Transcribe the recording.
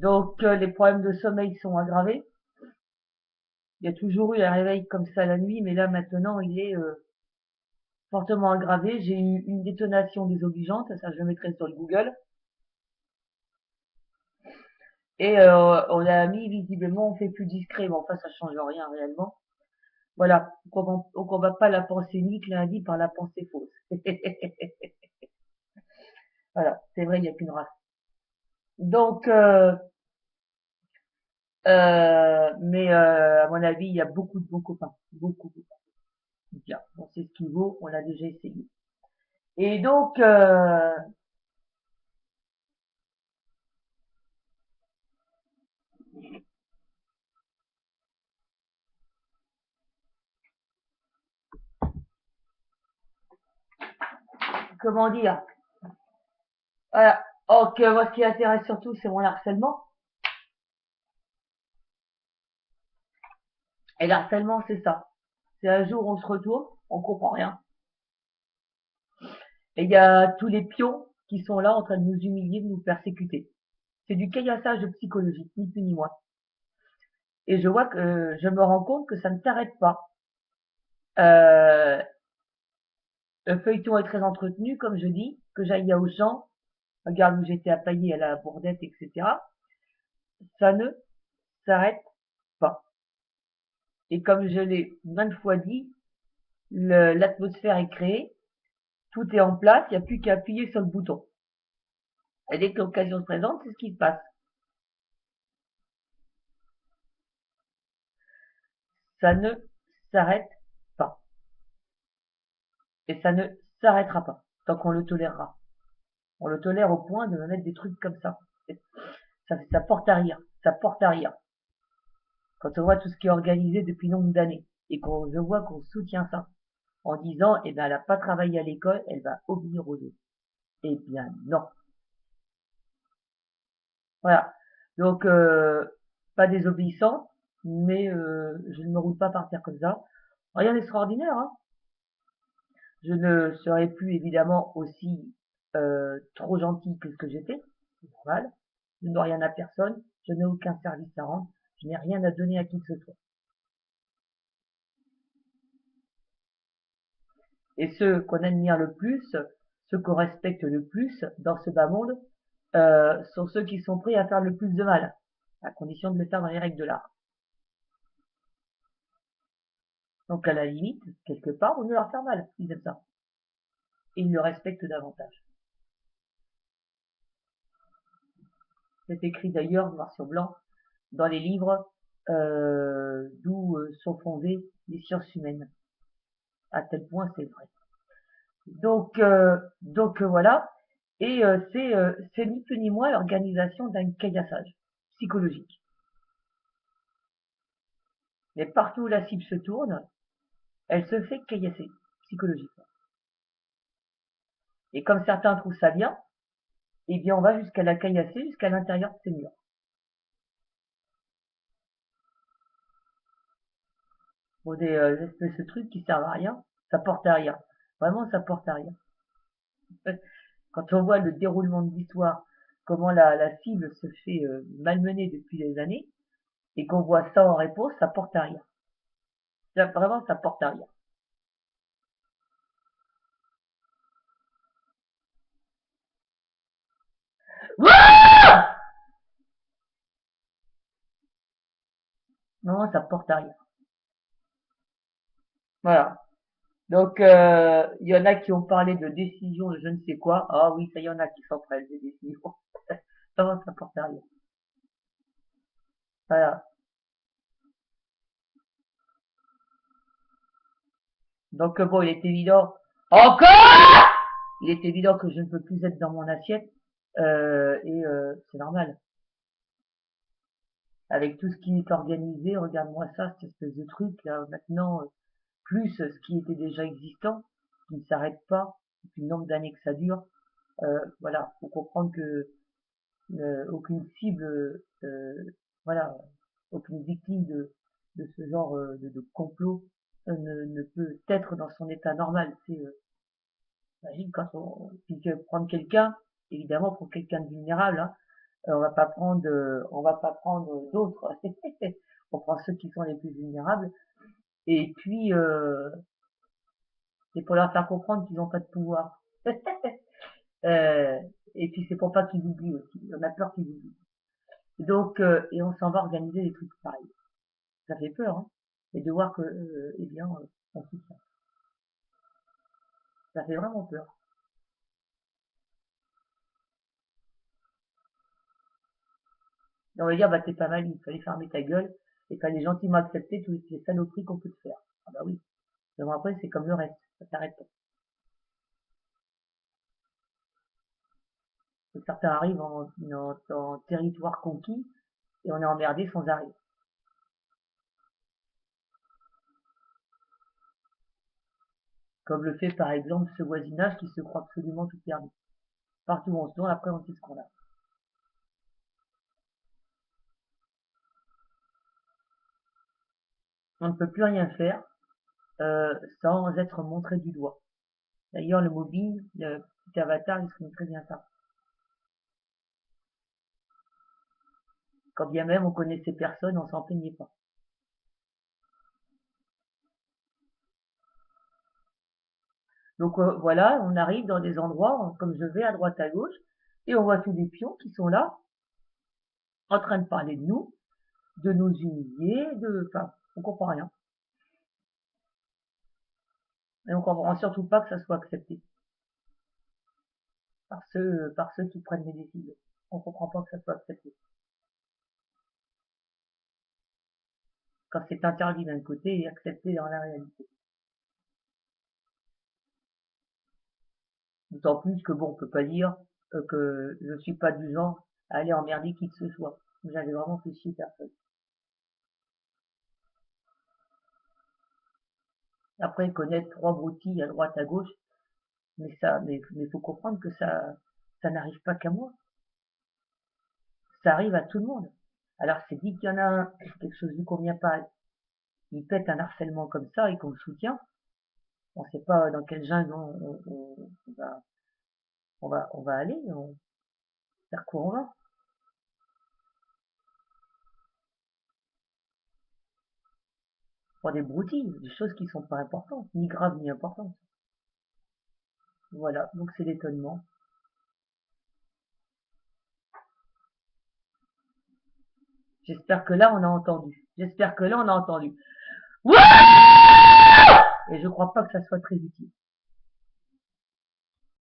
Donc, les problèmes de sommeil sont aggravés. Il y a toujours eu un réveil comme ça la nuit, mais là maintenant il est fortement aggravé. J'ai eu une détonation désobligeante, ça je le mettrai sur le Google. Et on a mis visiblement, on fait plus discret, mais enfin ça change rien réellement. Voilà, on combat pas la pensée unique lundi par la pensée fausse. Voilà, c'est vrai, il n'y a qu'une race. Donc, mais à mon avis, il y a beaucoup de bons copains, beaucoup, beaucoup. Bien, on sait ce qu'il vaut, on l'a déjà essayé. Et donc, comment dire? Voilà. Donc, moi, ce qui intéresse surtout, c'est mon harcèlement. Et l'harcèlement, c'est ça. C'est un jour, on se retourne, on comprend rien. Et il y a tous les pions qui sont là en train de nous humilier, de nous persécuter. C'est du caillassage psychologique, ni plus ni moins. Et je vois que je me rends compte que ça ne s'arrête pas. Euh, le feuilleton est très entretenu, comme je dis, que j'aille à Auchan, regarde où j'étais à Paillé, à la Bourdette, etc. Ça ne s'arrête pas. Et comme je l'ai 20 fois dit, l'atmosphère est créée, tout est en place, il n'y a plus qu'à appuyer sur le bouton. Et dès que l'occasion se présente, c'est ce qui se passe. Ça ne s'arrête pas. Et ça ne s'arrêtera pas, tant qu'on le tolérera. On le tolère au point de me mettre des trucs comme ça. Ça porte à rire. Ça porte à rire. Quand on voit tout ce qui est organisé depuis nombre d'années, et qu'on je vois qu'on soutient ça, en disant, eh ben, elle n'a pas travaillé à l'école, elle va obéir aux autres. Eh bien, non. Voilà. Donc, pas désobéissante, mais je ne me roule pas par terre comme ça. Rien d'extraordinaire, hein. Je ne serai plus évidemment aussi trop gentil que ce que j'étais, c'est normal. Je ne dois rien à personne, je n'ai aucun service à rendre, je n'ai rien à donner à qui que ce soit. Et ceux qu'on admire le plus, ceux qu'on respecte le plus dans ce bas monde, sont ceux qui sont prêts à faire le plus de mal, à condition de le faire dans les règles de l'art. Donc à la limite, quelque part, on veut leur faire mal, ils aiment ça. Et ils le respectent davantage. C'est écrit d'ailleurs noir sur blanc dans les livres d'où sont fondées les sciences humaines. À tel point c'est vrai. Donc voilà. Et c'est ni plus ni moins l'organisation d'un caillassage psychologique. Mais partout où la cible se tourne, elle se fait caillasser psychologiquement. Et comme certains trouvent ça bien, eh bien on va jusqu'à la caillasser jusqu'à l'intérieur de ses murs. Pour des espèces de trucs qui servent à rien, ça porte à rien. Vraiment, ça porte à rien. Quand on voit le déroulement de l'histoire, comment la cible se fait malmener depuis des années, et qu'on voit ça en réponse, ça porte à rien. Ça, vraiment, ça porte à rien. Ouah, non, ça porte à rien. Voilà. Donc, il y en a qui ont parlé de décision de je ne sais quoi. Ah oui, ça y en a qui s'en prennent des décisions. Ça porte à rien. Voilà. Donc, bon, il est évident. Encore! Il est évident que je ne peux plus être dans mon assiette. Et c'est normal. Avec tout ce qui est organisé, regarde-moi ça, cette espèce de truc, là, maintenant, plus ce qui était déjà existant, qui ne s'arrête pas, depuis le nombre d'années que ça dure. Voilà, faut comprendre que aucune cible, voilà, aucune victime de ce genre de complot ne peut être dans son état normal. C'est imagine quand on puis que prendre quelqu'un, évidemment pour quelqu'un de vulnérable, hein, On va pas prendre d'autres. On prend ceux qui sont les plus vulnérables. Et puis, c'est pour leur faire comprendre qu'ils n'ont pas de pouvoir. Euh, et puis c'est pour pas qu'ils oublient aussi. On a peur qu'ils oublient. Donc, et on s'en va organiser des trucs pareils. Ça fait peur, hein. Et de voir que, eh bien, on soutient. Ça fait vraiment peur. Et on va dire, bah t'es pas mal, il fallait fermer ta gueule et fallait gentiment accepter toutes les saloperies qu'on peut te faire. Ah bah oui. Mais bon, après, c'est comme le reste. Ça s'arrête pas. Certains arrivent en territoire conquis et on est emmerdé sans arrêt. Comme le fait par exemple ce voisinage qui se croit absolument tout permis. Partout où on se tourne, après on sait ce qu'on a. On ne peut plus rien faire sans être montré du doigt. D'ailleurs, le mobile, le petit avatar, il se très bien ça. Quand bien même on connaissait personne, on s'en plaignait pas. Donc voilà, on arrive dans des endroits, comme je vais à droite à gauche, et on voit tous des pions qui sont là, en train de parler de nous humilier, enfin, on comprend rien. Et on comprend surtout pas que ça soit accepté par ceux qui prennent les décisions. On comprend pas que ça soit accepté. Quand c'est interdit d'un côté et accepté dans la réalité. D'autant plus que bon, on peut pas dire que je suis pas du genre à aller emmerder qui que ce soit. J'avais vraiment fait chier personne. Après, connaître trois broutilles à droite à gauche, mais faut comprendre que ça n'arrive pas qu'à moi. Ça arrive à tout le monde. Alors c'est dit qu'il y en a un, quelque chose lui convient pas, il pète un harcèlement comme ça et qu'on le soutient. On sait pas dans quel jungle on va aller, vers quoi on va. Pour des broutilles, des choses qui sont pas importantes, ni graves ni importantes. Voilà, donc c'est l'étonnement. J'espère que là on a entendu. J'espère que là on a entendu. Wouah! Et je crois pas que ça soit très utile.